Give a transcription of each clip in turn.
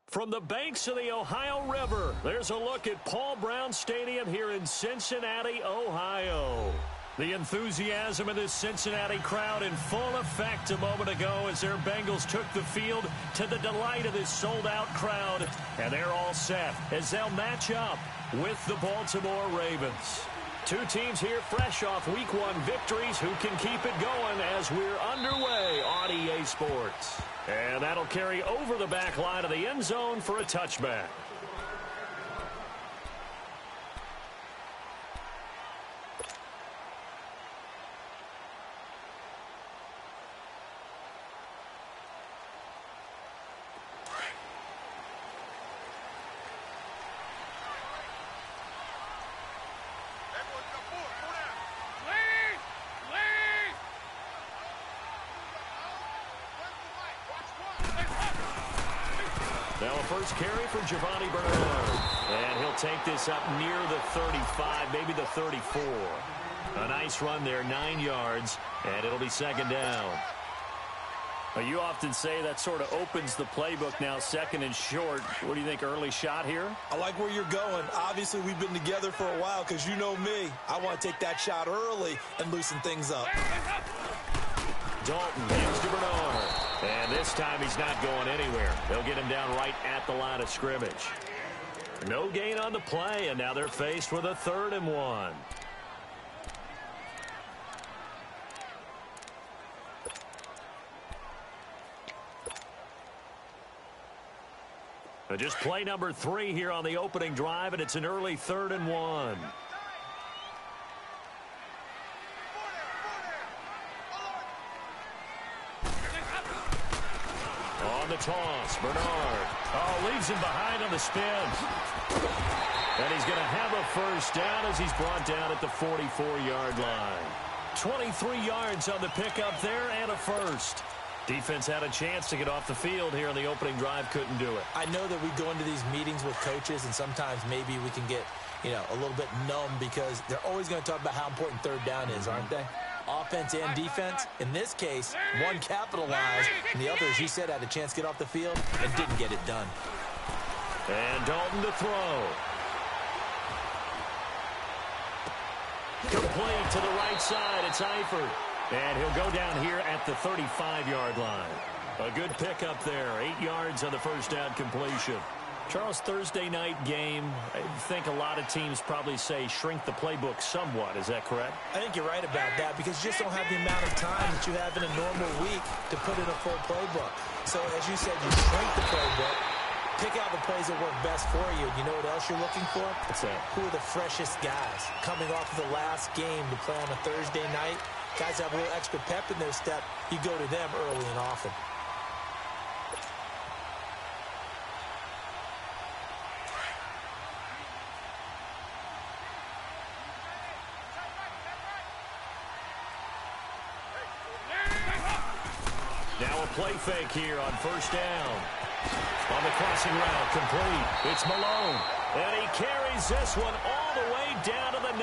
From the banks of the Ohio River, there's a look at Paul Brown Stadium here in Cincinnati, Ohio. The enthusiasm of this Cincinnati crowd in full effect a moment ago as their Bengals took the field to the delight of this sold-out crowd. And they're all set as they'll match up with the Baltimore Ravens. Two teams here fresh off Week 1 victories who can keep it going as we're underway on EA Sports. And that'll carry over the back line of the end zone for a touchback. Now a first carry for Giovanni Bernard. And he'll take this up near the 35, maybe the 34. A nice run there, 9 yards, and it'll be second down. You often say that sort of opens the playbook now, second and short. What do you think, early shot here? I like where you're going. Obviously, we've been together for a while because you know me. I want to take that shot early and loosen things up. Dalton gives to Bernard. And this time he's not going anywhere. They'll get him down right at the line of scrimmage. No gain on the play, and now they're faced with a 3rd and 1. Just play number 3 here on the opening drive, and it's an early 3rd and 1. On the toss, Bernard. Oh, leaves him behind on the spin. And he's going to have a first down as he's brought down at the 44-yard line. 23 yards on the pickup there and a first. Defense had a chance to get off the field here on the opening drive, couldn't do it. I know that we go into these meetings with coaches, and sometimes maybe we can get, a little bit numb because they're always going to talk about how important 3rd down is, aren't they? Offense and defense. In this case, one capitalized, and the other, as you said, had a chance to get off the field and didn't get it done. And Dalton to throw. Complete to the right side. It's Eifert. And he'll go down here at the 35-yard line. A good pickup there. 8 yards on the first down completion. Charles, Thursday night game, I think a lot of teams probably say shrink the playbook somewhat. Is that correct? I think you're right about that because you just don't have the amount of time that you have in a normal week to put in a full playbook. So, as you said, you shrink the playbook, pick out the plays that work best for you. You know what else you're looking for? What's that? Who are the freshest guys coming off of the last game to play on a Thursday night? Guys have a little extra pep in their step. You go to them early and often. Now a play fake here on first down. On the crossing route, complete. It's Malone. And he carries this one all the way down to the 9.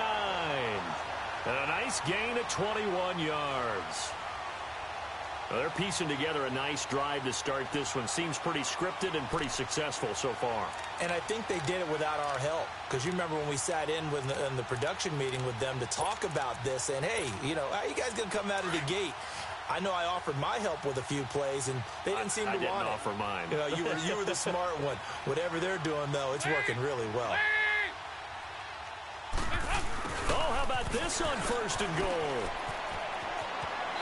And a nice gain of 21 yards. Well, they're piecing together a nice drive to start this one. Seems pretty scripted and pretty successful so far. And I think they did it without our help. Because you remember when we sat in the production meeting with them to talk about this. And, hey, how you guys going to come out of the gate? I know I offered my help with a few plays, and they didn't seem to want it. I didn't offer mine. You were the smart one. Whatever they're doing, though, it's working really well. Oh, how about this on first and goal?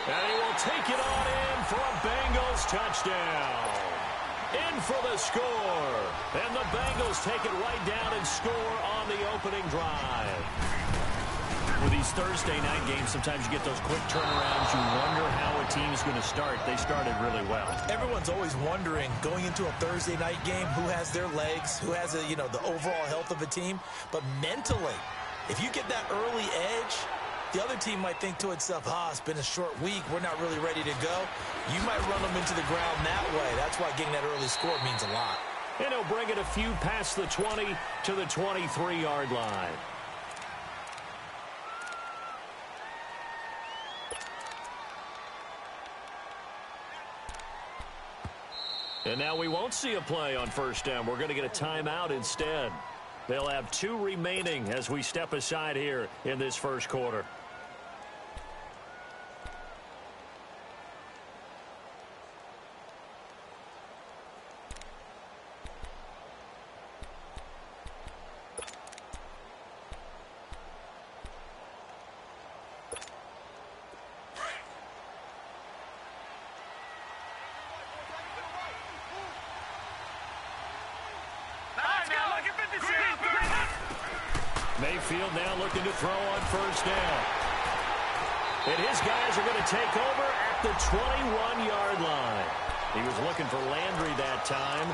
And he will take it on in for a Bengals touchdown. In for the score. And the Bengals take it right down and score on the opening drive. With these Thursday night games, sometimes you get those quick turnarounds. You wonder how a team's going to start. They started really well. Everyone's always wondering, going into a Thursday night game, who has their legs, who has the overall health of a team. But mentally, if you get that early edge, the other team might think to itself, it's been a short week. We're not really ready to go. You might run them into the ground that way. That's why getting that early score means a lot. And he'll bring it a few past the 20 to the 23-yard line. And now we won't see a play on first down. We're going to get a timeout instead. They'll have 2 remaining as we step aside here in this first quarter. Mayfield now looking to throw on first down. And his guys are going to take over at the 21-yard line. He was looking for Landry that time.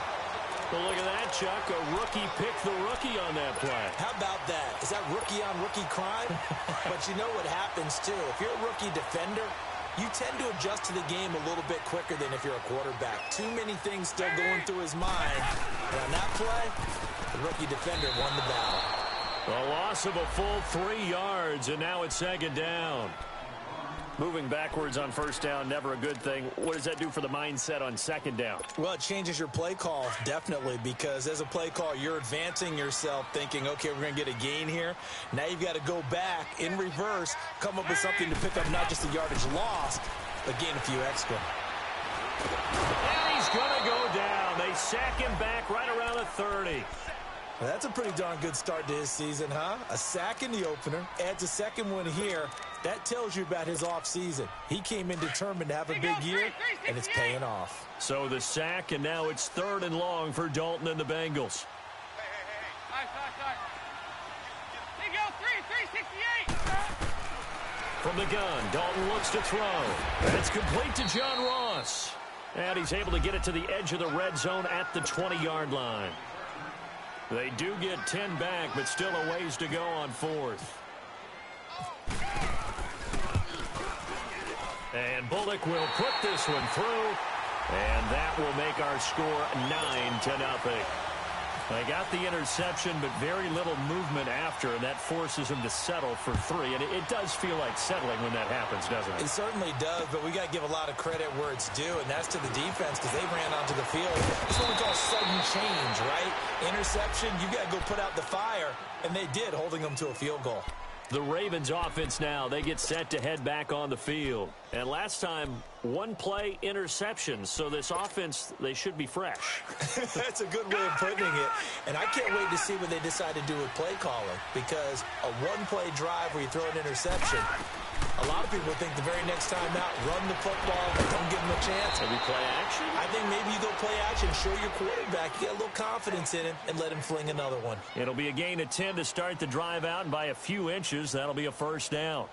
But look at that, Chuck. A rookie picked the rookie on that play. How about that? Is that rookie-on-rookie crime? But you know what happens, too. If you're a rookie defender, you tend to adjust to the game a little bit quicker than if you're a quarterback. Too many things still going through his mind. And on that play, the rookie defender won the battle. A loss of a full 3 yards, and now it's second down. Moving backwards on first down, never a good thing. What does that do for the mindset on second down? Well, it changes your play call, definitely, because as a play call, you're advancing yourself thinking, okay, we're going to get a gain here. Now you've got to go back in reverse, come up with something to pick up not just the yardage lost, but gain a few extra. And he's going to go down. They sack him back right around the 30. Well, that's a pretty darn good start to his season, huh? A sack in the opener, adds a second one here. That tells you about his offseason. He came in determined to have a big year, and it's paying off. So the sack, and now it's 3rd and long for Dalton and the Bengals. Hey, go, 368. From the gun, Dalton looks to throw. It's complete to John Ross. And he's able to get it to the edge of the red zone at the 20-yard line. They do get 10 back, but still a ways to go on 4th. And Bullock will put this one through, and that will make our score 9-0. They got the interception, but very little movement after, and that forces him to settle for 3. And it does feel like settling when that happens, doesn't it? It certainly does, but we got to give a lot of credit where it's due, and that's to the defense because they ran onto the field. It's what we call sudden change, right? Interception, you got to go put out the fire, and they did, holding them to a field goal. The Ravens offense now, they get set to head back on the field. And last time, 1-play interception. So this offense, they should be fresh. That's a good way of putting it. And I can't wait to see what they decide to do with play calling. Because a 1-play drive where you throw an interception, a lot of people think the very next time out, run the football, don't give them a chance. Maybe play action? I think maybe you go play action, show your quarterback, you get a little confidence in him, and let him fling another one. It'll be a gain of 10 to start the drive out, and by a few inches, that'll be a first down.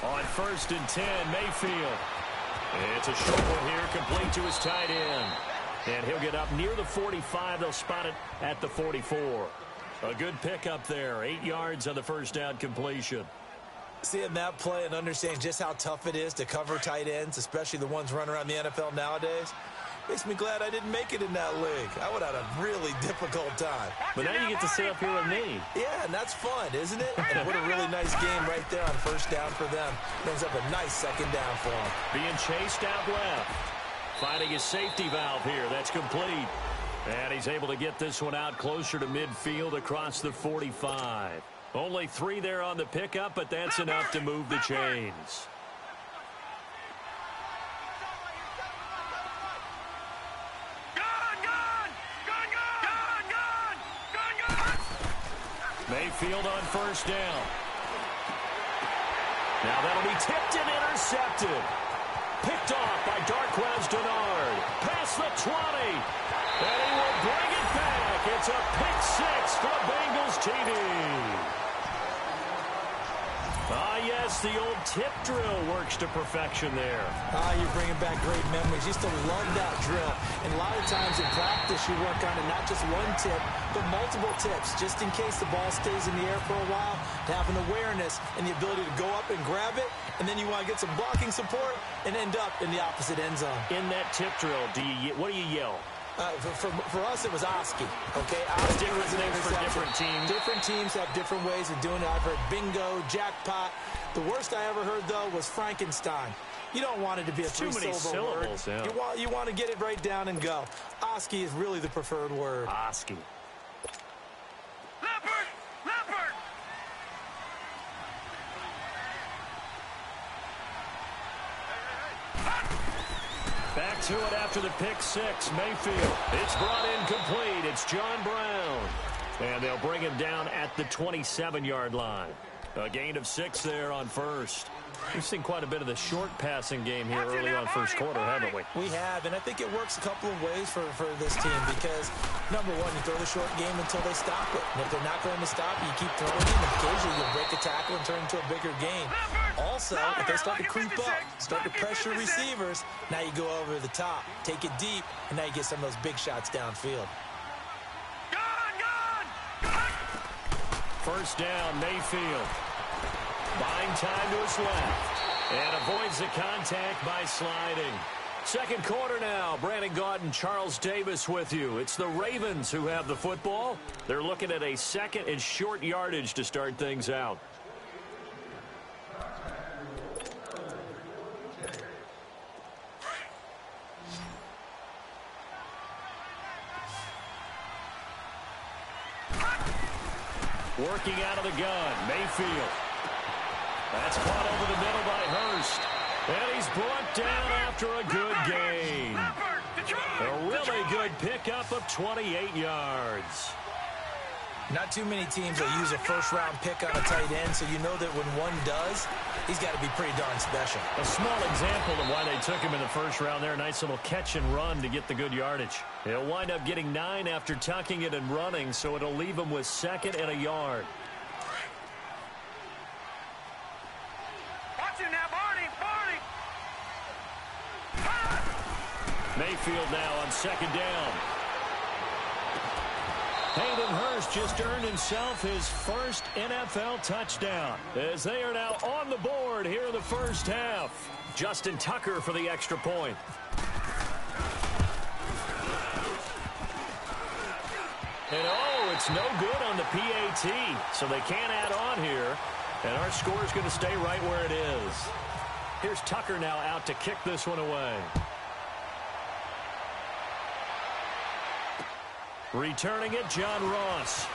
On 1st and 10, Mayfield. It's a short one here, complete to his tight end. And he'll get up near the 45. They'll spot it at the 44. A good pickup there. 8 yards on the first down completion. Seeing that play and understanding just how tough it is to cover tight ends, especially the ones running around the NFL nowadays, makes me glad I didn't make it in that league. I would have had a really difficult time. But now you get to sit up here with me. Yeah, and that's fun, isn't it? And what a really nice game right there on first down for them. Brings up a nice second down for them. Being chased out left. Finding his safety valve here. That's complete. And he's able to get this one out closer to midfield across the 45. Only 3 there on the pickup, but that's enough to move the chains. Mayfield on first down. Now that'll be tipped and intercepted. Picked off by Darquez Denard. Past the 20. And he will bring it back. It's a pick 6 for Bengals TV. Ah, yes, the old tip drill works to perfection there. You're bringing back great memories. Used to love that drill. And a lot of times in practice, you work on it, not just one tip, but multiple tips, just in case the ball stays in the air for a while, to have an awareness and the ability to go up and grab it, and then you want to get some blocking support and end up in the opposite end zone. In that tip drill, what do you yell? For us, it was Oski. Okay, Oski was an for different teams. Different teams have different ways of doing it. I've heard bingo, jackpot. The worst I ever heard, though, was Frankenstein. You don't want it to be a three-syllable word. Yeah. You want to get it right down and go. Oski is really the preferred word. Oski. Back to it after the pick six. Mayfield. It's brought in complete. It's John Brown. And they'll bring him down at the 27-yard line. A gain of 6 there on first. We've seen quite a bit of the short passing game here early on first quarter, haven't we? We have, and I think it works a couple of ways for this team because, number one, you throw the short game until they stop it. And if they're not going to stop it, you keep throwing it, and occasionally you'll break a tackle and turn into a bigger game. Also, if they start to creep up, start to pressure receivers, now you go over the top, take it deep, and now you get some of those big shots downfield. First down, Mayfield. Buying time to his left. And avoids the contact by sliding. Second quarter now. Brandon Gaudin, Charles Davis with you. It's the Ravens who have the football. They're looking at a second and short yardage to start things out. Working out of the gun, Mayfield. That's caught over the middle by Hurst. And he's brought down after a good gain. A really good pickup of 28 yards. Not too many teams will use a first-round pick on a tight end, so you know that when one does, he's got to be pretty darn special. A small example of why they took him in the first round there. Nice little catch and run to get the good yardage. He'll wind up getting 9 after tucking it and running, so it'll leave him with 2nd and a yard. Watch it now, Barney! Mayfield now on 2nd down. Hayden Hurst just earned himself his first NFL touchdown as they are now on the board here in the first half. Justin Tucker for the extra point. And it's no good on the PAT, so they can't add on here. And our score is going to stay right where it is. Here's Tucker now out to kick this one away. Returning it, John Ross.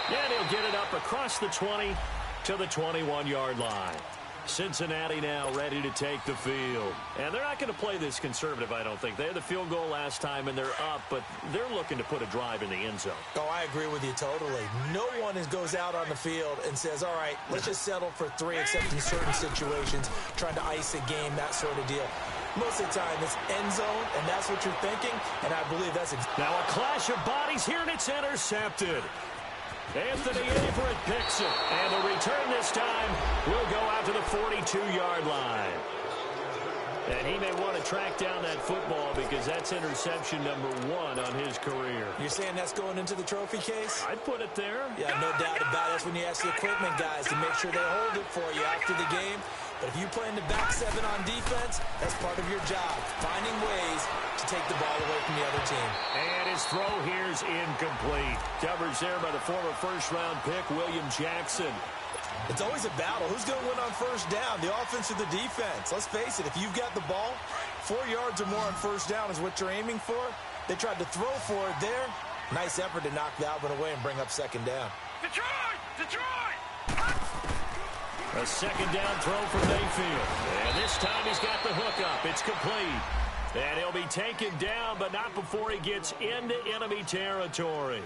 And he'll get it up across the 20 to the 21-yard line. Cincinnati now ready to take the field. And they're not going to play this conservative, I don't think. They had the field goal last time, and they're up, but they're looking to put a drive in the end zone. Oh, I agree with you totally. No one goes out on the field and says, all right, let's just settle for 3, except in certain situations, trying to ice a game, that sort of deal. Most of the time, it's end zone, and that's what you're thinking, and I believe that's now a clash of bodies here, and it's intercepted. Anthony Averett picks it, and the return this time will go out to the 42-yard line. And he may want to track down that football because that's interception number 1 on his career. You're saying that's going into the trophy case? I'd put it there. Yeah, no doubt about it. That's when you ask the equipment guys to make sure they hold it for you after the game. But if you play in the back 7 on defense, that's part of your job, finding ways to take the ball away from the other team. And his throw here's incomplete. Covers there by the former first-round pick, William Jackson. It's always a battle. Who's going to win on first down, the offense or the defense? Let's face it, if you've got the ball, 4 yards or more on first down is what you're aiming for. They tried to throw for it there. Nice effort to knock that one away and bring up 2nd down. Detroit! A 2nd down throw for Mayfield. And this time he's got the hook up. It's complete. And he'll be taken down, but not before he gets into enemy territory.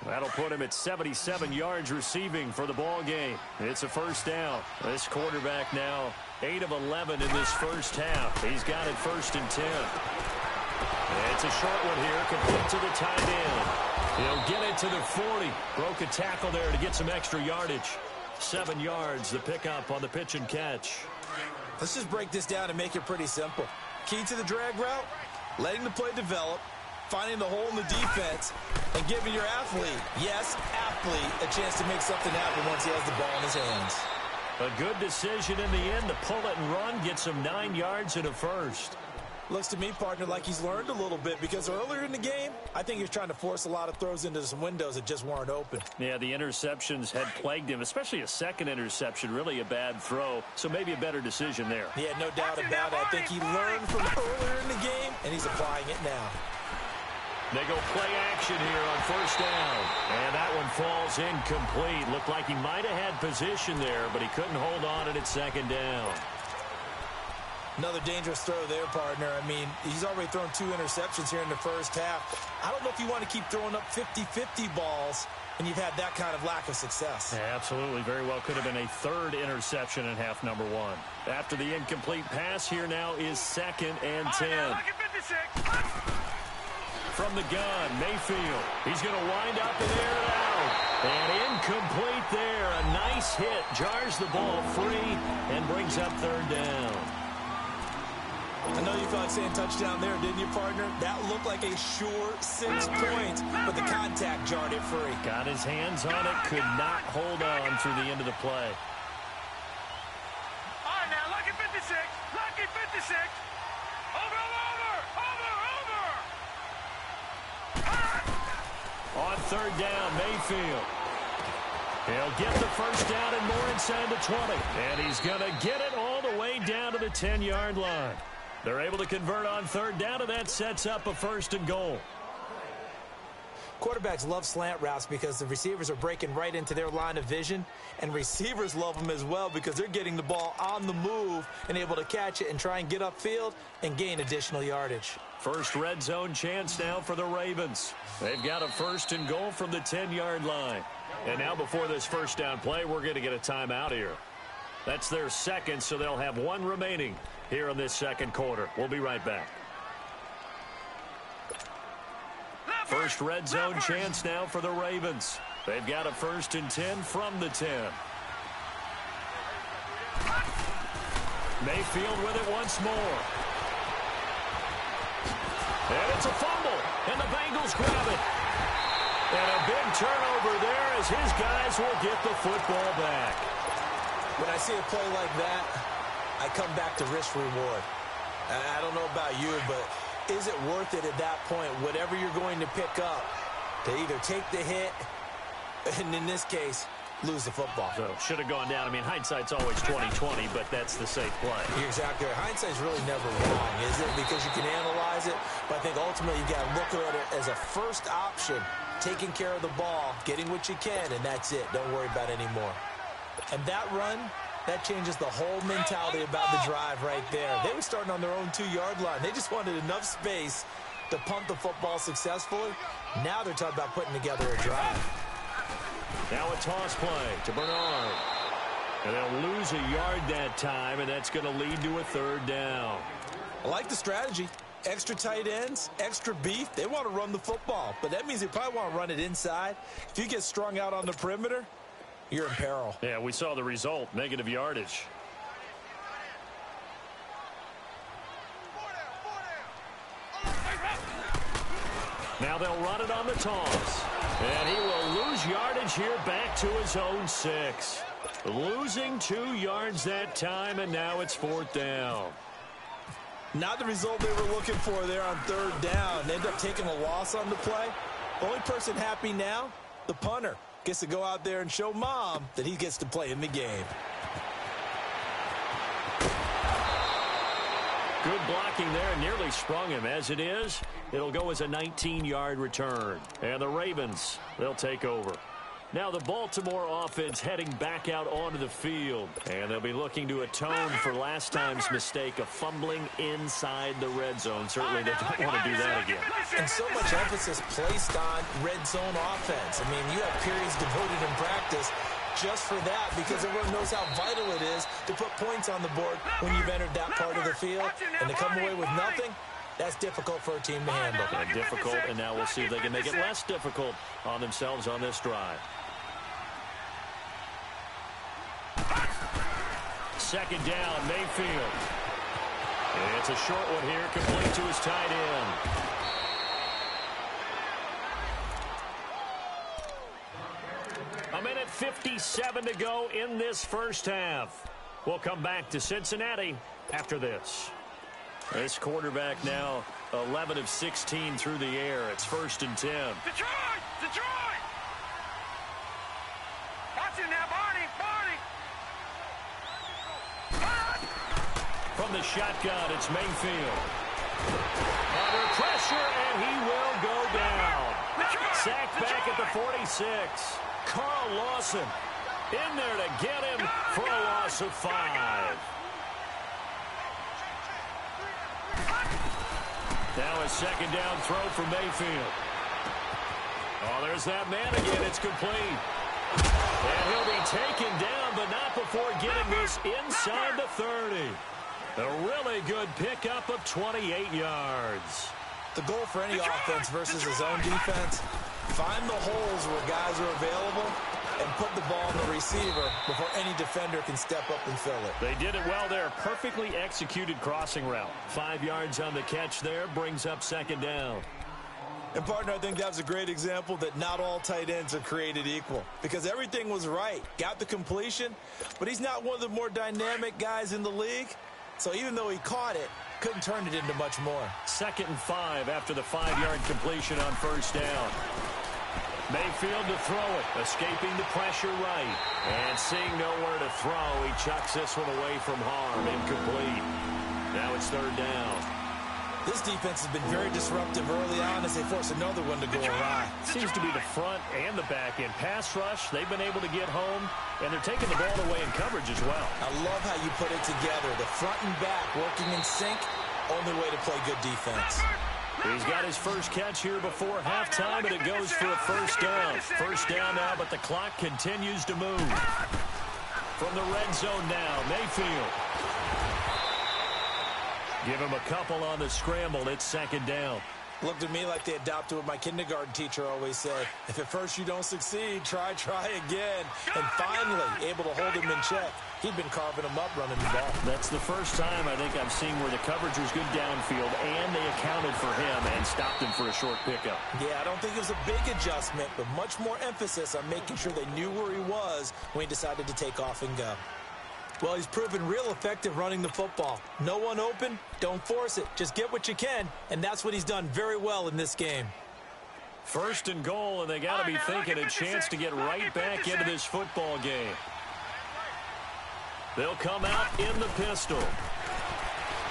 That'll put him at 77 yards receiving for the ball game. It's a first down. This quarterback now 8 of 11 in this first half. He's got it 1st and 10. It's a short one here, complete to the tight end. He'll get it to the 40. Broke a tackle there to get some extra yardage. 7 yards, the pickup on the pitch and catch. Let's just break this down and make it pretty simple. Key to the drag route, letting the play develop, finding the hole in the defense, and giving your athlete, yes, athlete, a chance to make something happen once he has the ball in his hands. A good decision in the end to pull it and run, gets him 9 yards and a first. Looks to me, partner, like he's learned a little bit because earlier in the game, I think he was trying to force a lot of throws into some windows that just weren't open. Yeah, the interceptions had plagued him, especially a second interception, really a bad throw, so maybe a better decision there. Yeah, no doubt about it. I think he learned from earlier in the game, and he's applying it now. They go play action here on first down, and that one falls incomplete. Looked like he might have had position there, but he couldn't hold on at second down. Another dangerous throw there, partner. I mean, he's already thrown 2 interceptions here in the first half. I don't know if you want to keep throwing up 50-50 balls when you've had that kind of lack of success. Yeah, absolutely. Very well could have been a third interception in half number 1. After the incomplete pass, here now is 2nd and 10. From the gun, Mayfield. He's going to wind up and air it out. And incomplete there. A nice hit. Jars the ball free and brings up 3rd down. I know you felt like saying touchdown there, didn't you, partner? That looked like a sure 6 points, but the contact jarred it free. Got his hands on it, could not hold on through the end of the play. All right, now, lucky 56. Lucky 56. Over. On 3rd down, Mayfield. He'll get the first down and more inside the 20. And he's going to get it all the way down to the 10-yard line. They're able to convert on 3rd down, and that sets up a 1st and goal. Quarterbacks love slant routes because the receivers are breaking right into their line of vision, and receivers love them as well because they're getting the ball on the move and able to catch it and try and get upfield and gain additional yardage. First red zone chance now for the Ravens. They've got a 1st and goal from the 10-yard line. And now before this first down play, we're going to get a timeout here. That's their 2nd, so they'll have 1 remaining here in this 2nd quarter. We'll be right back. First red zone chance now for the Ravens. They've got a 1st and 10 from the 10. Mayfield with it once more. And it's a fumble, and the Bengals grab it. And a big turnover there as his guys will get the football back. When I see a play like that, I come back to risk-reward. I don't know about you, but is it worth it at that point, whatever you're going to pick up, to either take the hit, and in this case, lose the football? So, should have gone down. I mean, hindsight's always 20/20, but that's the safe play. You're exactly right. Hindsight's really never wrong, is it? Because you can analyze it, but I think ultimately you got to look at it as a first option, taking care of the ball, getting what you can, and that's it. Don't worry about it anymore. And that run, that changes the whole mentality about the drive right there. They were starting on their own 2-yard line. They just wanted enough space to pump the football successfully. Now they're talking about putting together a drive. Now a toss play to Bernard. And they'll lose a yard that time, and that's going to lead to a 3rd down. I like the strategy. Extra tight ends, extra beef. They want to run the football, but that means they probably want to run it inside. If you get strung out on the perimeter, you're in peril. Yeah, we saw the result, negative yardage. Now they'll run it on the toss. And he will lose yardage here back to his own 6. Losing 2 yards that time, and now it's 4th down. Not the result they were looking for there on 3rd down. They end up taking a loss on the play. The only person happy now, the punter, gets to go out there and show mom that he gets to play in the game. Good blocking there, nearly sprung him. As it is, it'll go as a 19-yard return. And the Ravens, they'll take over. Now the Baltimore offense heading back out onto the field. And they'll be looking to atone for last time's mistake of fumbling inside the red zone. Certainly they don't want to do that again. And so much emphasis placed on red zone offense. I mean, you have periods devoted in practice just for that because everyone knows how vital it is to put points on the board when you've entered that part of the field. And to come away with nothing, that's difficult for a team to handle. And difficult, and now we'll see if they can make it less difficult on themselves on this drive. 2nd down, Mayfield. And it's a short one here, complete to his tight end. A minute 57 to go in this first half. We'll come back to Cincinnati after this. This quarterback now 11 of 16 through the air. It's 1st and 10. Detroit! Detroit! Watch it now, Barney! From the shotgun, it's Mayfield. Under pressure, and he will go down. Sacked back at the 46. Carl Lawson in there to get him for a loss of 5. Now a second down throw for Mayfield. Oh, there's that man again. It's complete. And he'll be taken down, but not before getting this inside the 30. A really good pickup of 28 yards. The goal for any offense versus his own defense, find the holes where guys are available and put the ball in the receiver before any defender can step up and fill it. They did it well there. Perfectly executed crossing route. 5 yards on the catch there. Brings up second down. And, partner, I think that was a great example that not all tight ends are created equal because everything was right. Got the completion, but he's not one of the more dynamic guys in the league. So even though he caught it, couldn't turn it into much more. 2nd and 5 after the 5-yard completion on first down. Mayfield to throw it, escaping the pressure right. And seeing nowhere to throw, he chucks this one away from harm. Incomplete. Now it's 3rd down. This defense has been very disruptive early on as they force another one to go awry. Seems to be the front and the back end. Pass rush, they've been able to get home, and they're taking the ball away in coverage as well. I love how you put it together. The front and back working in sync, only way to play good defense. He's got his first catch here before halftime, and it goes for a first down. First down now, but the clock continues to move. From the red zone now, Mayfield. Give him a couple on the scramble. It's 2nd down. Looked to me like they adopted what my kindergarten teacher always said. If at first you don't succeed, try again. And finally, able to hold him in check. He'd been carving him up running the ball. That's the first time I think I've seen where the coverage was good downfield, and they accounted for him and stopped him for a short pickup. Yeah, I don't think it was a big adjustment, but much more emphasis on making sure they knew where he was when he decided to take off and go. Well, he's proven real effective running the football. No one open, don't force it. Just get what you can, and that's what he's done very well in this game. 1st and goal, and they got to be thinking a chance to get right back into this football game. They'll come out in the pistol.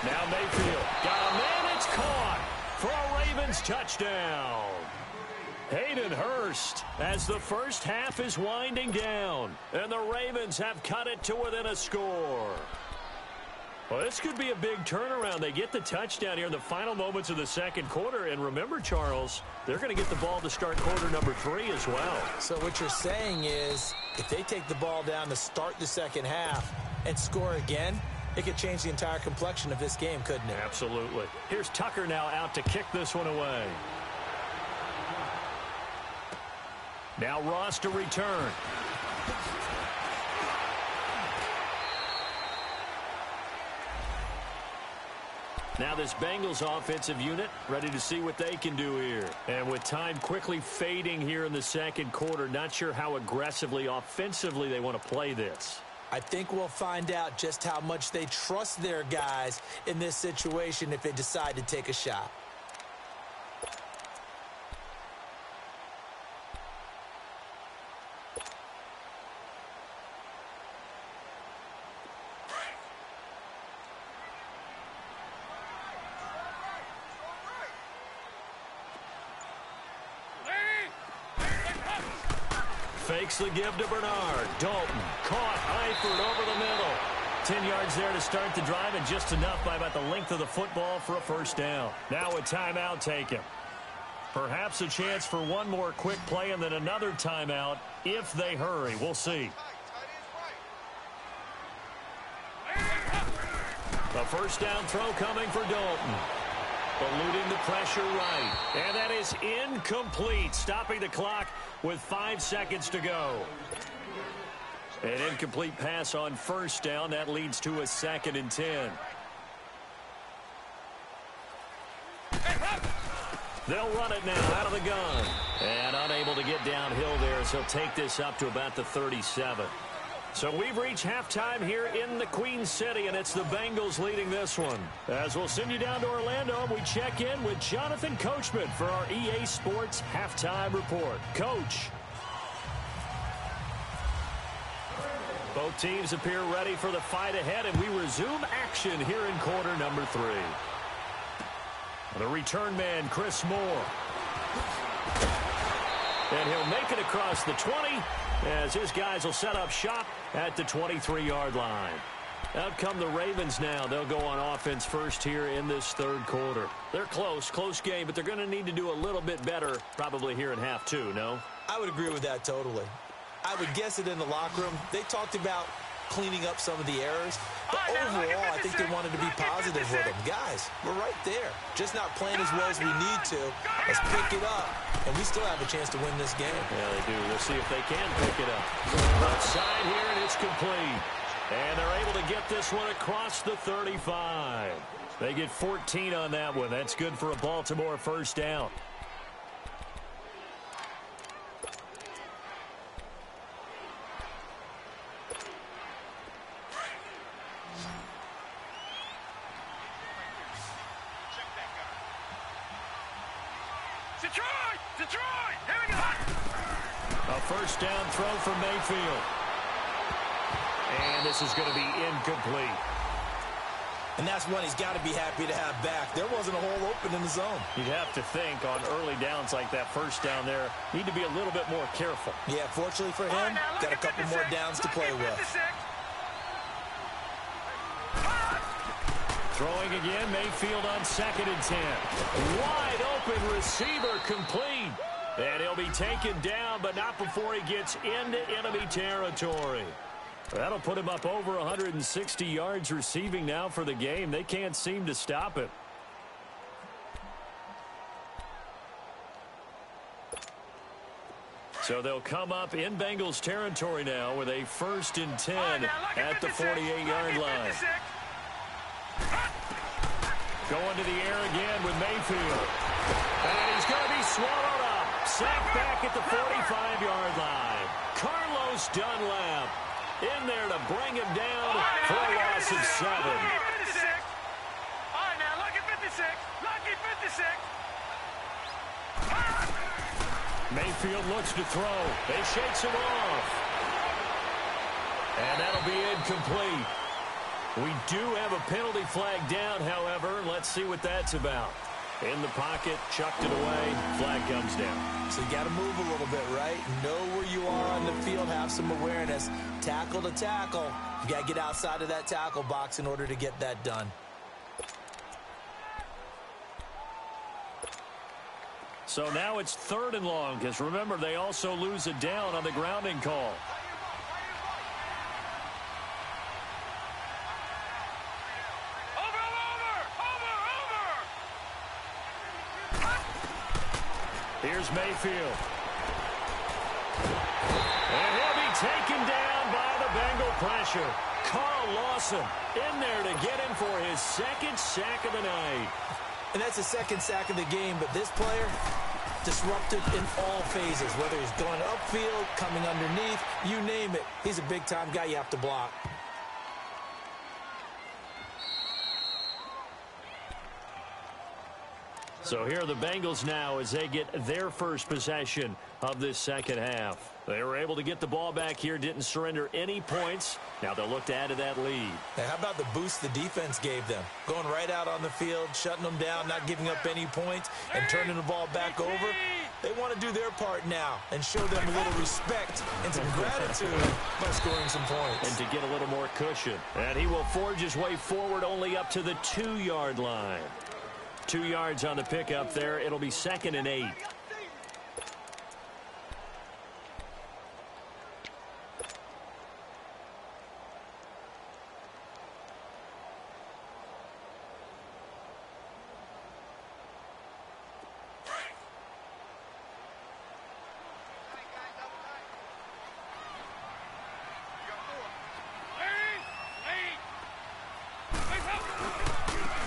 Now Mayfield got a man. It's caught for a Ravens touchdown. Hayden Hurst as the first half is winding down, and the Ravens have cut it to within a score. Well, this could be a big turnaround. They get the touchdown here in the final moments of the second quarter, and remember, Charles, they're going to get the ball to start quarter number 3 as well. So what you're saying is if they take the ball down to start the second half and score again, it could change the entire complexion of this game, couldn't it? Absolutely. Here's Tucker now out to kick this one away. Now Ross to return. Now this Bengals offensive unit ready to see what they can do here. And with time quickly fading here in the second quarter, not sure how aggressively, offensively they want to play this. I think we'll find out just how much they trust their guys in this situation if they decide to take a shot. Fakes the give to Bernard. Dalton caught. Eifert over the middle. 10 yards there to start the drive, and just enough by about the length of the football for a first down. Now a timeout taken. Perhaps a chance for one more quick play and then another timeout if they hurry. We'll see. A first down throw coming for Dalton. Eluding the pressure right. And that is incomplete, stopping the clock with 5 seconds to go. An incomplete pass on first down. That leads to a 2nd and 10. They'll run it now out of the gun. And unable to get downhill there, so he'll take this up to about the 37. So we've reached halftime here in the Queen City, and it's the Bengals leading this one. As we'll send you down to Orlando, and we check in with Jonathan Coachman for our EA Sports Halftime Report. Coach. Both teams appear ready for the fight ahead, and we resume action here in quarter number 3. The return man, Chris Moore. And he'll make it across the 20 as his guys will set up shop at the 23-yard line. Out come the Ravens now. They'll go on offense first here in this third quarter. They're close game, but they're going to need to do a little bit better probably here in half 2, no? I would agree with that totally. I would guess it in the locker room. They talked about cleaning up some of the errors. But overall, I think they wanted to be positive with them. Guys, we're right there. Just not playing as well as we need to. Let's pick it up, and we still have a chance to win this game. Yeah, they do. We'll see if they can pick it up. Outside here, and it's complete. And they're able to get this one across the 35. They get 14 on that one. That's good for a Baltimore first down. Detroit! Here we go! A first down throw from Mayfield. And this is going to be incomplete. And that's one he's got to be happy to have back. There wasn't a hole open in the zone. You'd have to think on early downs like that first down there, need to be a little bit more careful. Yeah, fortunately for him, got a couple more downs to play with. Throwing again, Mayfield on 2nd and 10. Wide open receiver complete. And he'll be taken down, but not before he gets into enemy territory. That'll put him up over 160 yards receiving now for the game. They can't seem to stop it. So they'll come up in Bengals territory now with a 1st and 10 at the 48-yard line. Going to the air again with Mayfield. And he's going to be swallowed up. Sacked back at the 45-yard line. Carlos Dunlap in there to bring him down for a loss of 7. All right, now look at 56. Lucky 56. Mayfield looks to throw. They shakes him off. And that'll be incomplete. We do have a penalty flag down, however. Let's see what that's about. In the pocket, chucked it away, flag comes down. So you got to move a little bit, right? Know where you are on the field, have some awareness. Tackle to tackle. You got to get outside of that tackle box in order to get that done. So now it's 3rd and long, because remember, they also lose it down on the grounding call. Here's Mayfield. And he'll be taken down by the Bengal pressure. Carl Lawson in there to get him for his 2nd sack of the night. And that's the 2nd sack of the game, but this player, disruptive in all phases, whether he's going upfield, coming underneath, you name it. He's a big-time guy you have to block. So here are the Bengals now as they get their first possession of this second half. They were able to get the ball back here, didn't surrender any points. Now they'll look to add to that lead. Now, how about the boost the defense gave them? Going right out on the field, shutting them down, not giving up any points, and turning the ball back over. They want to do their part now and show them a little respect and some gratitude by scoring some points. And to get a little more cushion. And he will forge his way forward only up to the 2-yard line. 2 yards on the pickup there. It'll be 2nd and 8.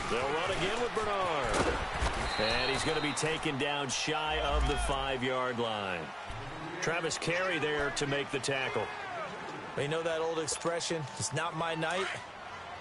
They'll run again with Bernard. And he's going to be taken down shy of the 5-yard line. Travis Carey there to make the tackle. But you know that old expression, it's not my night?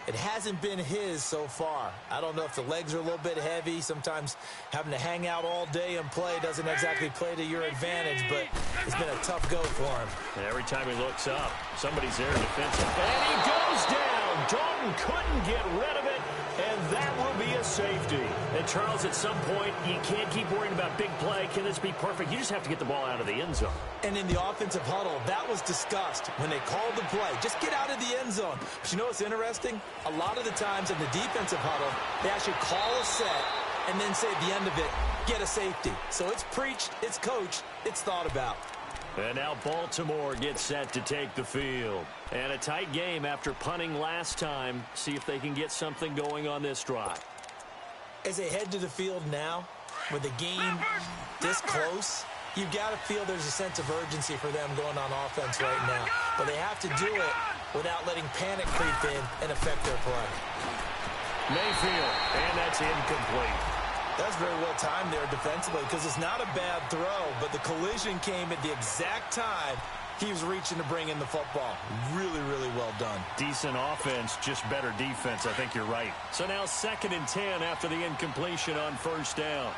It hasn't been his so far. I don't know if the legs are a little bit heavy. Sometimes having to hang out all day and play doesn't exactly play to your advantage, but it's been a tough go for him. And every time he looks up, somebody's there defensive. And he goes down. Dalton couldn't get rid of it, and that will be a safety. And, Charles, at some point, you can't keep worrying about big play. Can this be perfect? You just have to get the ball out of the end zone. And in the offensive huddle, that was discussed when they called the play. Just get out of the end zone. But you know what's interesting? A lot of the times in the defensive huddle, they actually call a set and then say at the end of it, get a safety. So it's preached, it's coached, it's thought about. And now Baltimore gets set to take the field. And a tight game after punting last time. See if they can get something going on this drive. As they head to the field now, with the game this close, you've got to feel there's a sense of urgency for them going on offense right now. But they have to do it without letting panic creep in and affect their play. Mayfield, and that's incomplete. That's very well timed there defensively because it's not a bad throw, but the collision came at the exact time he was reaching to bring in the football. Really, really well done. Decent offense, just better defense. I think you're right. So now 2nd and 10 after the incompletion on first down.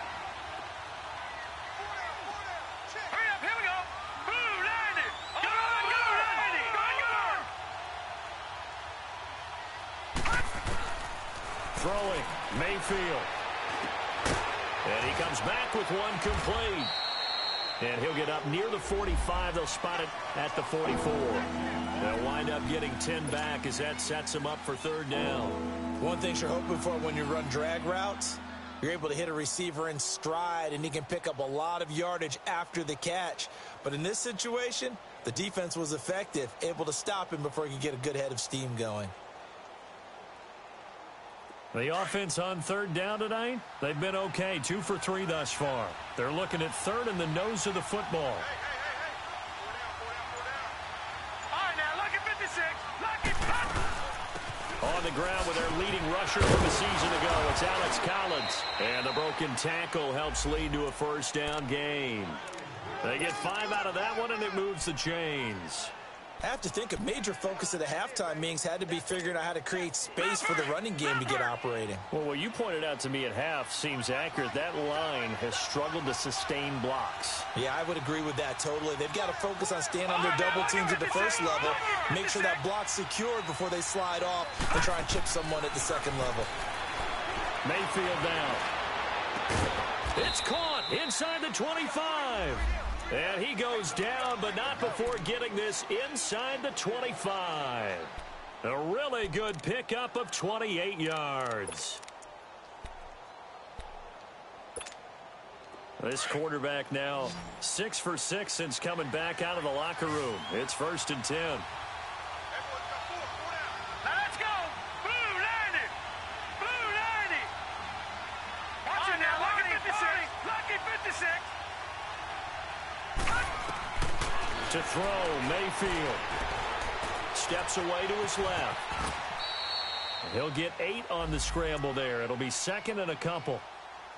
Throwing, Mayfield. And he comes back with one complete. And he'll get up near the 45. They'll spot it at the 44. They'll wind up getting 10 back as that sets them up for 3rd down. One thing you're hoping for when you run drag routes, you're able to hit a receiver in stride, and he can pick up a lot of yardage after the catch. But in this situation, the defense was effective, able to stop him before he could get a good head of steam going. The offense on 3rd down tonight, they've been okay. 2 for 3 thus far. They're looking at 3rd in the nose of the football. All right, now, lucky 56. Lucky. On the ground with their leading rusher from a season ago, it's Alex Collins. And the broken tackle helps lead to a 1st down gain. They get 5 out of that one, and it moves the chains. I have to think a major focus of the halftime meetings had to be figuring out how to create space for the running game to get operating. Well, what you pointed out to me at half seems accurate. That line has struggled to sustain blocks. Yeah, I would agree with that totally. They've got to focus on staying on their double teams at the first level, make sure that block's secured before they slide off and try and chip someone at the 2nd level. Mayfield down. It's caught inside the 25. And he goes down, but not before getting this inside the 25. A really good pickup of 28 yards. This quarterback now 6 for 6 since coming back out of the locker room. It's 1st and 10. Now let's go. Blue 90. Blue 90. Watch it now. Lucky 56. Lucky 56. To throw, Mayfield. Steps away to his left. And he'll get 8 on the scramble there. It'll be 2nd and a couple.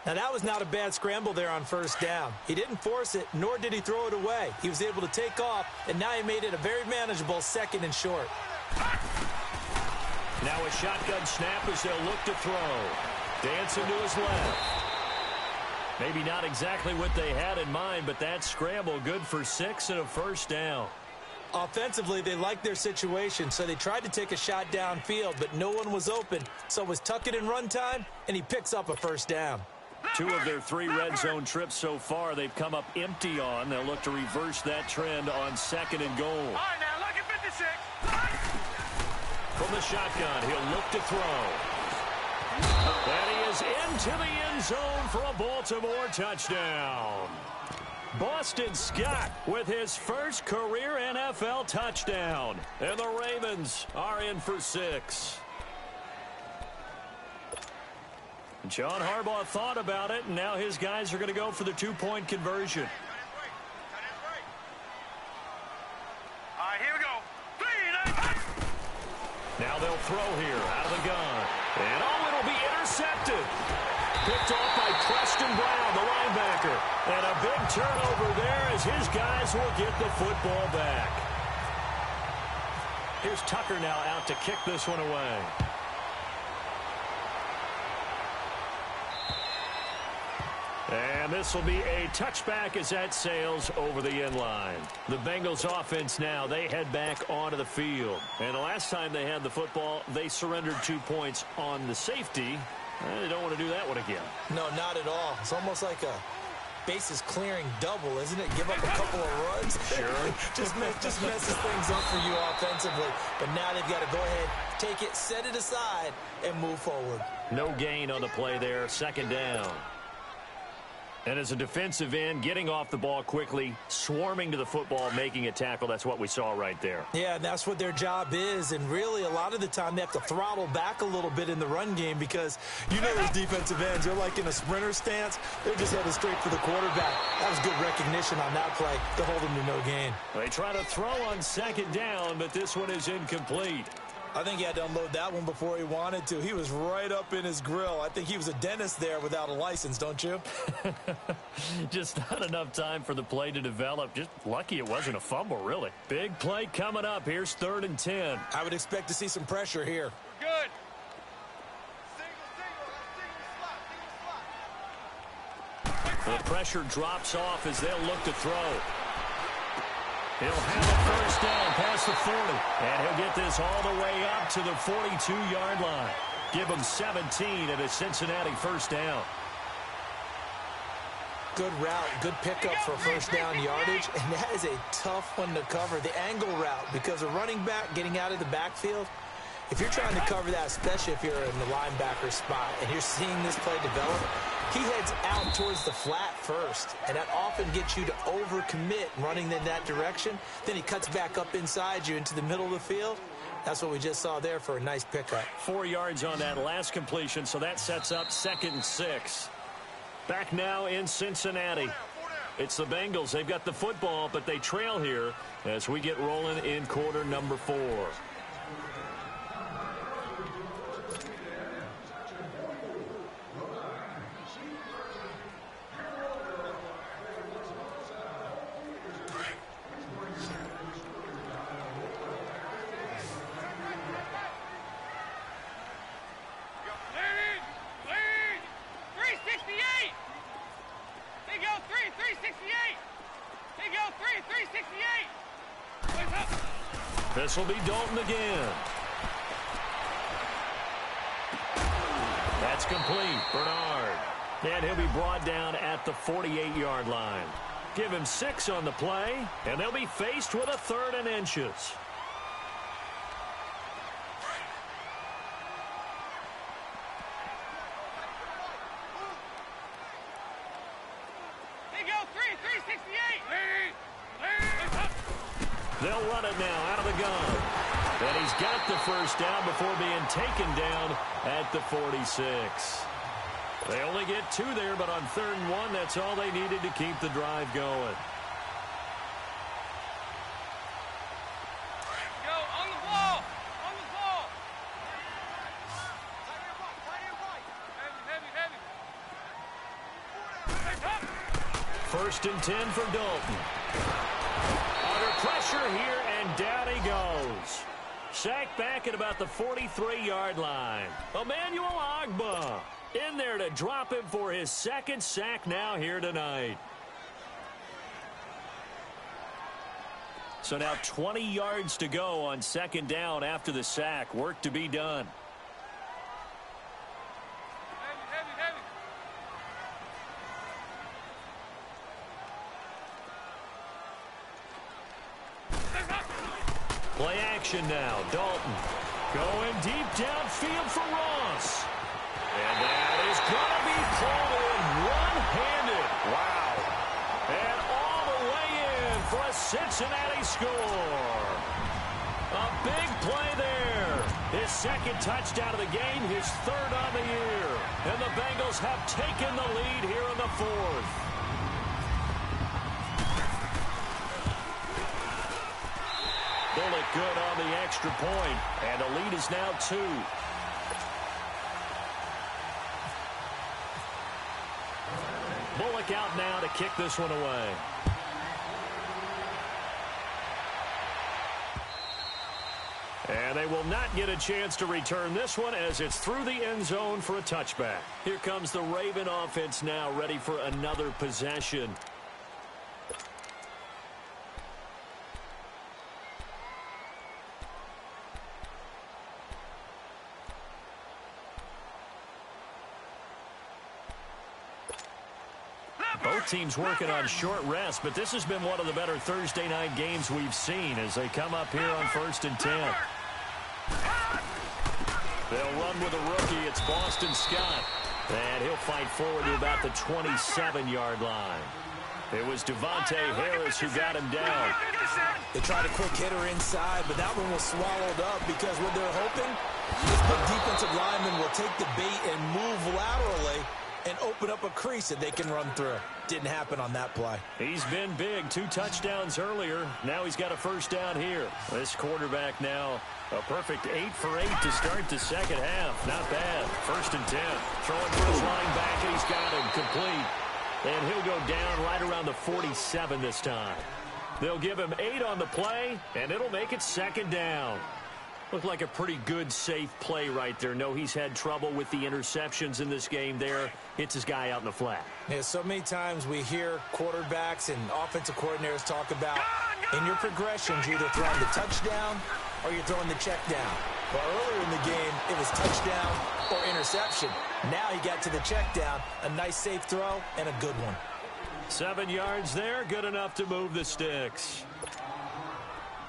Now, that was not a bad scramble there on 1st down. He didn't force it, nor did he throw it away. He was able to take off, and now he made it a very manageable 2nd and short. Now a shotgun snap as they'll look to throw. Dancing to his left. Maybe not exactly what they had in mind, but that scramble good for 6 and a 1st down. Offensively, they liked their situation, so they tried to take a shot downfield, but no one was open. So it was tuck it in run time, and he picks up a 1st down. 2 of their 3 red zone trips so far they've come up empty on. They'll look to reverse that trend on 2nd and goal. All right, now, lucky 56. From the shotgun, he'll look to throw. And he is into the end zone for a Baltimore touchdown. Boston Scott with his first career NFL touchdown. And the Ravens are in for 6. John Harbaugh thought about it, and now his guys are going to go for the 2-point conversion. All right, here we go. 3, 9. Now they'll throw here out of the gun. And it'll be intercepted. Picked off by Preston Brown, the linebacker. And a big turnover there as his guys will get the football back. Here's Tucker now out to kick this one away. And this will be a touchback as that sails over the end line. The Bengals offense now, they head back onto the field. And the last time they had the football, they surrendered 2 points on the safety. They don't want to do that one again. No, not at all. It's almost like a bases clearing double, isn't it? Give up a couple of runs. Sure. just messes things up for you offensively. But now they've got to go ahead, take it, set it aside, and move forward. No gain on the play there. Second down. And as a defensive end, getting off the ball quickly, swarming to the football, making a tackle, that's what we saw right there. Yeah, and that's what their job is. And really, a lot of the time, they have to throttle back a little bit in the run game because you know those defensive ends, they're like in a sprinter stance. They're just headed straight for the quarterback. That was good recognition on that play to hold them to no gain. They try to throw on second down, but this one is incomplete. I think he had to unload that one before he wanted to. He was right up in his grill. I think he was a dentist there without a license, don't you? Just not enough time for the play to develop. Just lucky it wasn't a fumble, really. Big play coming up. Here's 3rd and 10. I would expect to see some pressure here. We're good. The pressure drops off as they'll look to throw. He'll have a first down past the 40. And he'll get this all the way up to the 42-yard line. Give him 17 at a Cincinnati first down. Good route, good pickup for first down yardage. And that is a tough one to cover, the angle route, because a running back getting out of the backfield, if you're trying to cover that, especially if you're in the linebacker spot and you're seeing this play develop, he heads out towards the flat first, and that often gets you to overcommit running in that direction. Then he cuts back up inside you into the middle of the field. That's what we just saw there for a nice pickup. 4 yards on that last completion, so that sets up 2nd and 6. Back now in Cincinnati. It's the Bengals. They've got the football, but they trail here as we get rolling in quarter number 4. This will be Dalton again. That's complete. Bernard. And he'll be brought down at the 48-yard line. Give him 6 on the play, and they'll be faced with a 3rd and inches. They'll run it now out of the gun. And he's got the first down before being taken down at the 46. They only get 2 there, but on 3rd and 1, that's all they needed to keep the drive going. Go on the ball. On the ball. Heavy. 1st and 10 for Dalton. Pressure here, and down he goes. Sacked back at about the 43-yard line. Emmanuel Ogbah in there to drop him for his 2nd sack now here tonight. So now 20 yards to go on 2nd down after the sack. Work to be done. Play action now. Dalton going deep downfield for Ross. And that is going to be pulled in one-handed. Wow. And all the way in for a Cincinnati score. A big play there. His 2nd touchdown of the game, his 3rd on the year. And the Bengals have taken the lead here in the 4th. Bullock good on the extra point, and the lead is now 2. Bullock out now to kick this one away. And they will not get a chance to return this one as it's through the end zone for a touchback. Here comes the Raven offense now, ready for another possession. Both teams working on short rest, but this has been one of the better Thursday night games we've seen as they come up here on 1st and 10. They'll run with a rookie. It's Boston Scott. And he'll fight forward to about the 27-yard line. It was Devontae Harris who got him down. They tried a quick hitter inside, but that one was swallowed up because what they're hoping, this big defensive lineman will take the bait and move laterally and open up a crease that they can run through. Didn't happen on that play. He's been big. 2 touchdowns earlier. Now he's got a first down here. This quarterback now a perfect 8 for 8 to start the second half. Not bad. 1st and 10. Throwing for his linebacker. He's got him complete. And he'll go down right around the 47 this time. They'll give him 8 on the play, and it'll make it 2nd down. Looked like a pretty good, safe play right there. No, he's had trouble with the interceptions in this game there. Hits his guy out in the flat. Yeah, so many times we hear quarterbacks and offensive coordinators talk about in your progressions, you're either throwing the touchdown or you're throwing the check down. Well, earlier in the game, it was touchdown or interception. Now he got to the check down, a nice safe throw, and a good one. 7 yards there, good enough to move the sticks.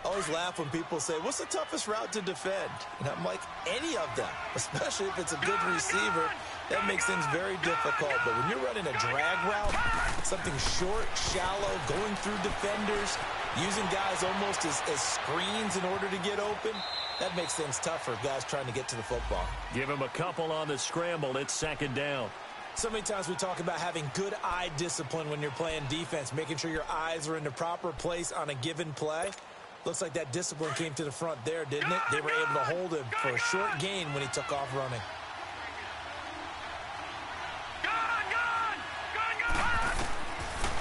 I always laugh when people say, what's the toughest route to defend? And I'm like, any of them, especially if it's a good receiver. That makes things very difficult. But when you're running a drag route, something short, shallow, going through defenders, using guys almost as screens in order to get open, that makes things tougher, guys trying to get to the football. Give him a couple on the scramble. It's 2nd down. So many times we talk about having good eye discipline when you're playing defense, making sure your eyes are in the proper place on a given play. Looks like that discipline came to the front there, didn't it? They were able to hold him for a short gain when he took off running.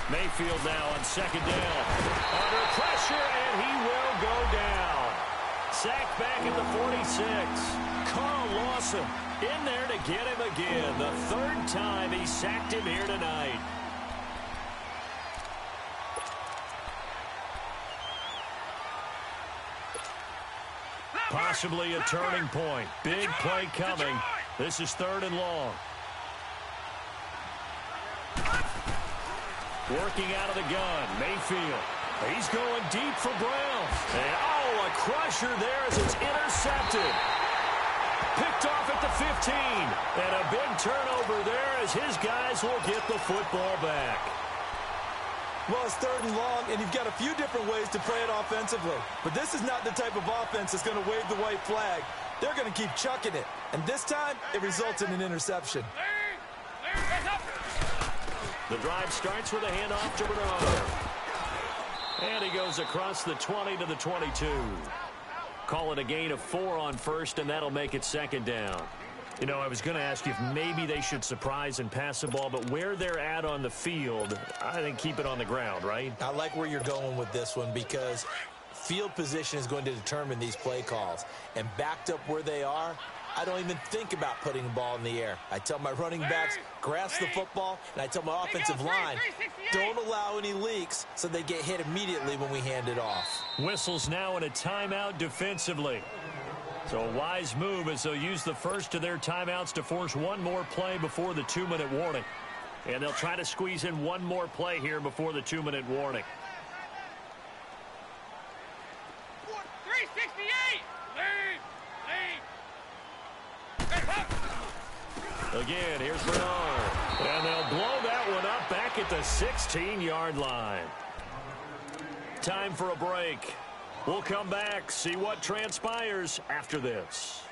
Mayfield now on 2nd down. Under pressure, and he will go down. Sacked back at the 46. Carl Lawson in there to get him again. The 3rd time he sacked him here tonight. Possibly a turning point. Big play coming. This is 3rd and long. Working out of the gun, Mayfield. He's going deep for Brown. And, oh, a crusher there as it's intercepted. Picked off at the 15. And a big turnover there as his guys will get the football back. Well, it's 3rd and long, and you've got a few different ways to play it offensively. But this is not the type of offense that's going to wave the white flag. They're going to keep chucking it. And this time, it results in an interception. The drive starts with a handoff to Bernard. And he goes across the 20 to the 22. Call it a gain of 4 on 1st, and that'll make it 2nd down. You know, I was going to ask you if maybe they should surprise and pass the ball, but where they're at on the field, I think keep it on the ground, right? I like where you're going with this one because field position is going to determine these play calls. And backed up where they are, I don't even think about putting the ball in the air. I tell my running backs, grasp the football, and I tell my offensive line, don't allow any leaks so they get hit immediately when we hand it off. Whistles now in a timeout defensively. So a wise move as they'll use the first of their timeouts to force one more play before the 2-minute warning. And they'll try to squeeze in one more play here before the 2-minute warning. 368! Lead! Again, here's Bernard. And they'll blow that one up back at the 16-yard line. Time for a break. We'll come back, see what transpires after this.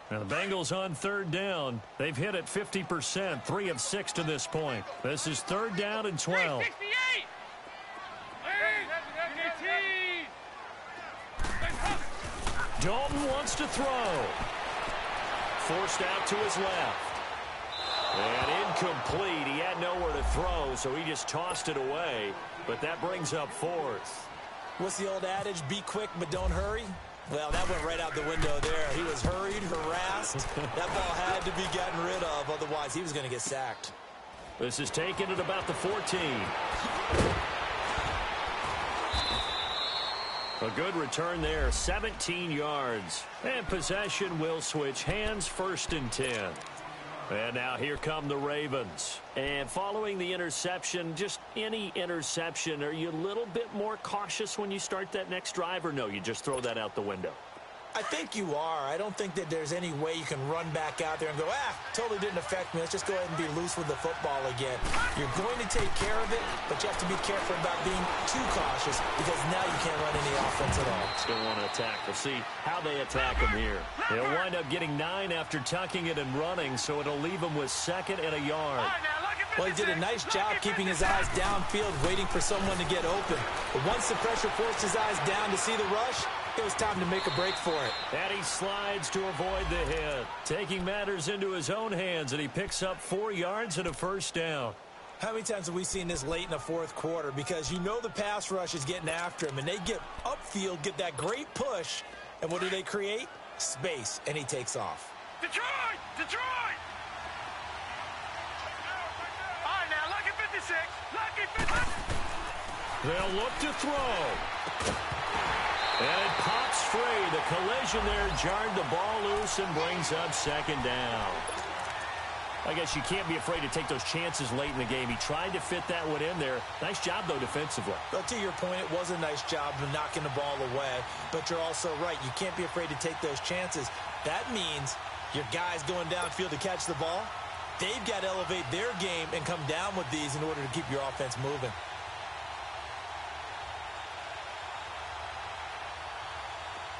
Now the Bengals on 3rd down. They've hit it 50%, 3 of 6 to this point. This is 3rd down and 12. 368! Dalton wants to throw. Forced out to his left. And incomplete. He had nowhere to throw, so he just tossed it away. But that brings up fourth. What's the old adage? Be quick, but don't hurry. Well, that went right out the window there. He was hurried, harassed. That ball had to be gotten rid of. Otherwise, he was going to get sacked. This is taken at about the 14. A good return there, 17 yards. And possession will switch hands, 1st and 10. And now here come the Ravens. And following the interception, just any interception, are you a little bit more cautious when you start that next drive, or no, you just throw that out the window? I think you are. I don't think that there's any way you can run back out there and go, totally didn't affect me. Let's just go ahead and be loose with the football again. You're going to take care of it, but you have to be careful about being too cautious because now you can't run any offense at all. Still want to attack. We'll see how they attack him here. They'll wind up getting 9 after tucking it and running, so it'll leave him with 2nd and a yard. Well, he did a nice job keeping his eyes downfield, waiting for someone to get open. But once the pressure forced his eyes down to see the rush, it was time to make a break for it. And he slides to avoid the hit, taking matters into his own hands, and he picks up 4 yards and a 1st down. How many times have we seen this late in the 4th quarter? Because you know the pass rush is getting after him, and they get upfield, get that great push, and what do they create? Space, and he takes off. Detroit! Detroit! All right, now, lucky 56. Lucky 56. They'll look to throw. And it pops free. The collision there jarred the ball loose and brings up 2nd down. I guess you can't be afraid to take those chances late in the game. He tried to fit that one in there. Nice job, though, defensively. But to your point, it was a nice job of knocking the ball away. But you're also right. You can't be afraid to take those chances. That means your guys going downfield to catch the ball, they've got to elevate their game and come down with these in order to keep your offense moving.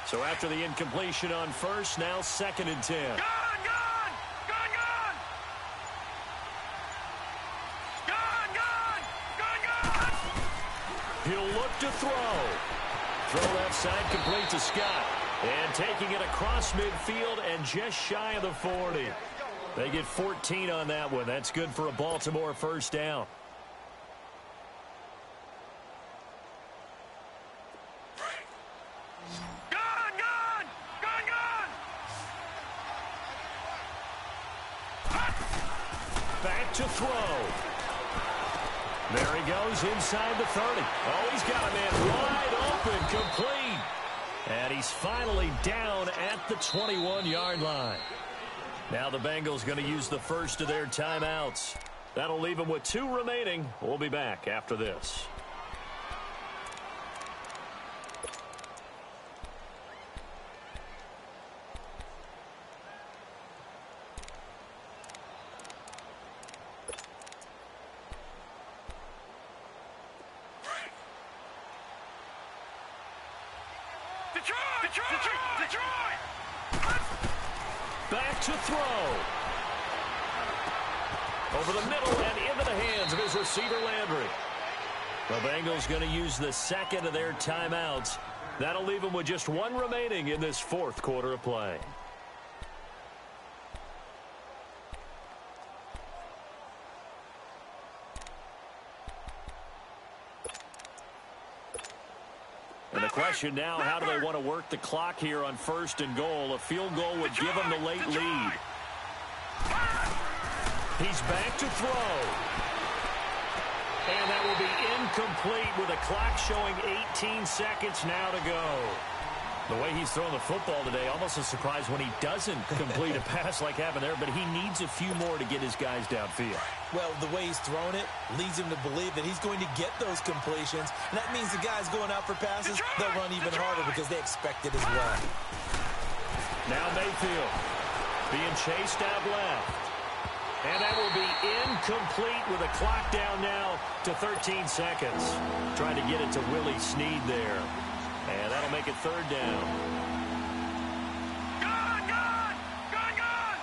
So after the incompletion on 1st, now 2nd and 10. Gone! Gone! Gone! Gone! Gone! Gone! Gone! Gone! He'll look to throw. Throw left side complete to Scott. And taking it across midfield and just shy of the 40. They get 14 on that one. That's good for a Baltimore 1st down. To throw. There he goes inside the 30. Oh, he's got a man wide open, complete. And he's finally down at the 21-yard line. Now the Bengals going to use the first of their timeouts. That'll leave them with 2 remaining. We'll be back after this. Back to throw. Over the middle and into the hands of his receiver, Landry. The Bengals going to use the 2nd of their timeouts. That'll leave them with just 1 remaining in this 4th quarter of play. And the question now, how do they want to work the clock here on 1st and goal? A field goal would give them the late lead. He's back to throw. And that will be incomplete with a clock showing 18 seconds now to go. The way he's throwing the football today, almost a surprise when he doesn't complete a pass like happened there, but he needs a few more to get his guys downfield. Well, the way he's thrown it leads him to believe that he's going to get those completions, and that means the guys going out for passes, they'll run even harder because they expect it as well. Now Mayfield being chased out left. And that will be incomplete with a clock down now to 13 seconds. Trying to get it to Willie Snead there. And that'll make it 3rd down. Gone! Gone! Gone! Gone!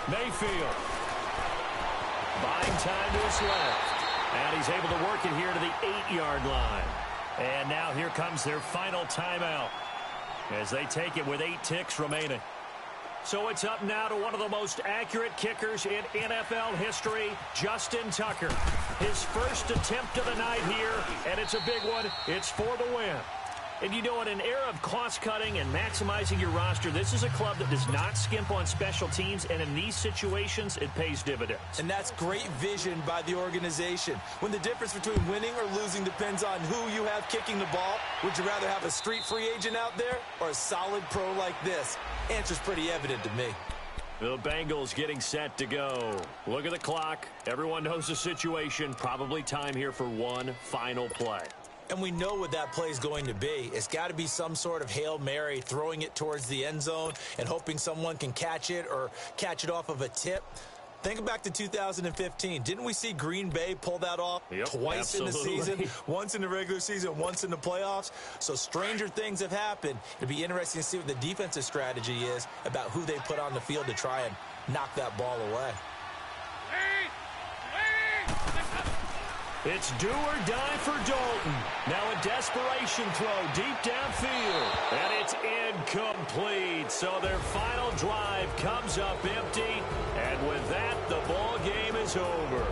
Mayfield buying time to his left. And he's able to work it here to the 8-yard line. And now here comes their final timeout as they take it with 8 ticks remaining. So it's up now to one of the most accurate kickers in NFL history, Justin Tucker. His first attempt of the night here, and it's a big one. It's for the win. And you know, in an era of cost-cutting and maximizing your roster, this is a club that does not skimp on special teams, and in these situations, it pays dividends. And that's great vision by the organization. When the difference between winning or losing depends on who you have kicking the ball, would you rather have a street free agent out there or a solid pro like this? Answer's pretty evident to me. The Bengals getting set to go. Look at the clock. Everyone knows the situation. Probably time here for one final play. And we know what that play is going to be. It's got to be some sort of Hail Mary, throwing it towards the end zone and hoping someone can catch it or catch it off of a tip. Think back to 2015. Didn't we see Green Bay pull that off twice absolutely. in the season? Once in the regular season, once in the playoffs. So stranger things have happened. It'd be interesting to see what the defensive strategy is about who they put on the field to try and knock that ball away. It's do or die for Dalton. Now a desperation throw deep downfield. And it's incomplete. So their final drive comes up empty. And with that, the ball game is over.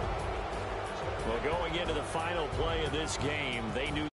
Well, going into the final play of this game, they knew